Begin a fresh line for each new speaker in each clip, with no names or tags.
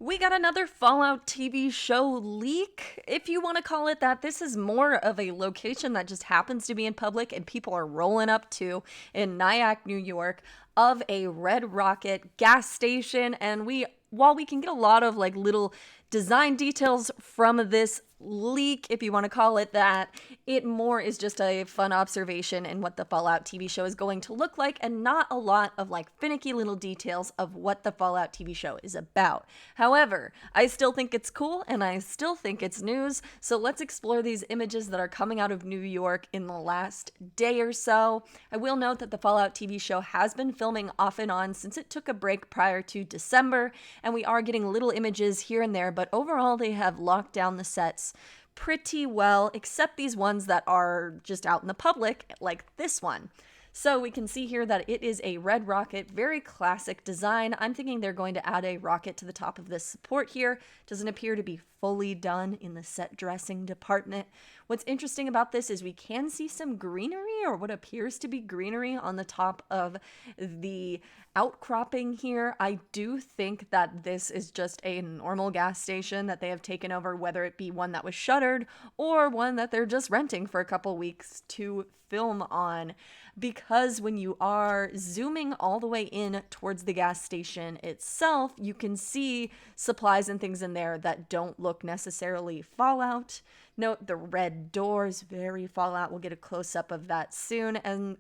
We got another Fallout TV show leak, if you want to call it that. This is more of a location that just happens to be in public and people are rolling up to in Nyack, New York, of a Red Rocket gas station. And while we can get a lot of like little design details from this leak, if you want to call it that, it more is just a fun observation in what the Fallout TV show is going to look like, and not a lot of like finicky little details of what the Fallout TV show is about. However, I still think it's cool and I still think it's news, so let's explore these images that are coming out of New York in the last day or so. I will note that the Fallout TV show has been filming off and on since it took a break prior to December, and we are getting little images here and there, but overall they have locked down the sets pretty well, except these ones that are just out in the public, like this one. So we can see here that it is a red rocket, very classic design. I'm thinking they're going to add a rocket to the top of this support here. Doesn't appear to be fully done in the set dressing department. What's interesting about this is we can see some greenery, or what appears to be greenery, on the top of the outcropping here. I do think that this is just a normal gas station that they have taken over, whether it be one that was shuttered or one that they're just renting for a couple weeks to film on. Because when you are zooming all the way in towards the gas station itself, you can see supplies and things in there that don't look necessarily Fallout. Note the red doors, very Fallout. We'll get a close-up of that soon. And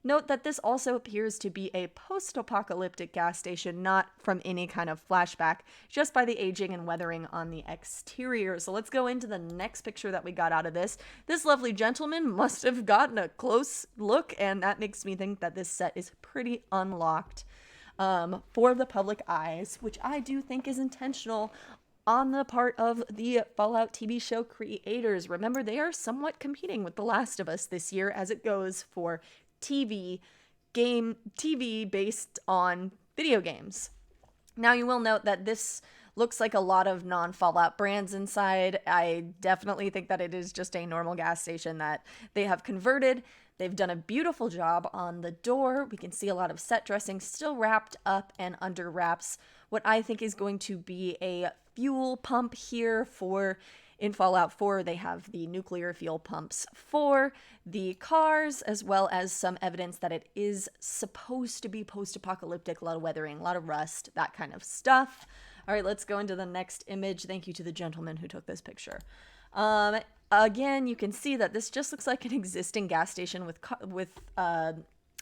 note that this also appears to be a post-apocalyptic gas station, not from any kind of flashback, just by the aging and weathering on the exterior. So let's go into the next picture that we got out of this. This lovely gentleman must have gotten a close look, and that makes me think that this set is pretty unlocked for the public eyes, which I do think is intentional on the part of the Fallout TV show creators. Remember, they are somewhat competing with The Last of Us this year as it goes for TV based on video games. Now, you will note that this looks like a lot of non-Fallout brands inside. I definitely think that it is just a normal gas station that they have converted. They've done a beautiful job on the door. We can see a lot of set dressing still wrapped up and under wraps. What I think is going to be a fuel pump here for... In Fallout 4, they have the nuclear fuel pumps for the cars, as well as some evidence that it is supposed to be post-apocalyptic, a lot of weathering, a lot of rust, that kind of stuff. All right, let's go into the next image. Thank you to the gentleman who took this picture. Again, you can see that this just looks like an existing gas station with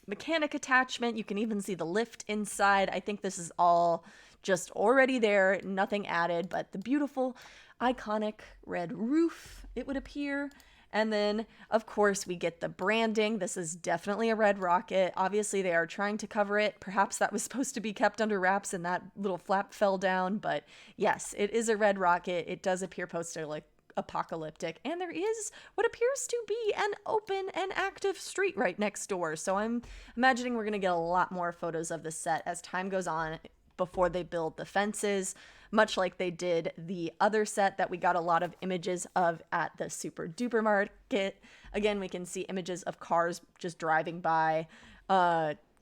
mechanic attachment. You can even see the lift inside. I think this is all just already there, nothing added, but the beautiful iconic red roof, it would appear. And then, of course, we get the branding. This is definitely a red rocket. Obviously, they are trying to cover it. Perhaps that was supposed to be kept under wraps and that little flap fell down. But yes, it is a red rocket. It does appear post-apocalyptic. And there is what appears to be an open and active street right next door. So I'm imagining we're going to get a lot more photos of the set as time goes on before they build the fences, much like they did the other set that we got a lot of images of at the Super Duper Market. Again, we can see images of cars just driving by,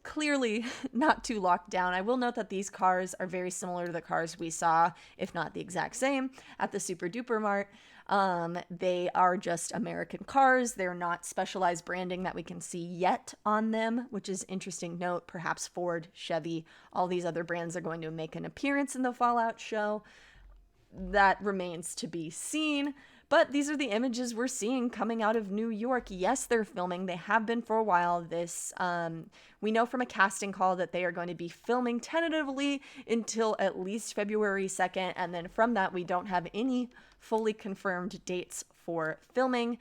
clearly not too locked down. I will note that these cars are very similar to the cars we saw, if not the exact same, at the Super Duper Mart. They are just American cars. They're not specialized branding that we can see yet on them, which is interesting note. Perhaps Ford, Chevy, all these other brands are going to make an appearance in the Fallout show. That remains to be seen. But these are the images we're seeing coming out of New York. Yes, they're filming. They have been for a while. We know from a casting call that they are going to be filming tentatively until at least February 2nd. And then from that, we don't have any fully confirmed dates for filming.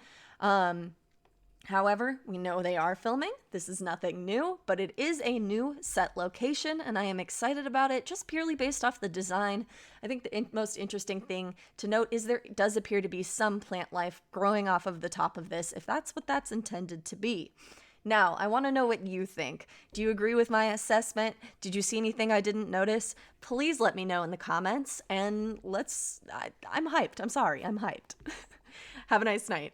However, we know they are filming. This is nothing new, but it is a new set location, and I am excited about it just purely based off the design. I think the most interesting thing to note is there does appear to be some plant life growing off of the top of this, if that's what that's intended to be. Now, I want to know what you think. Do you agree with my assessment? Did you see anything I didn't notice? Please let me know in the comments, and I'm hyped. I'm sorry, I'm hyped. Have a nice night.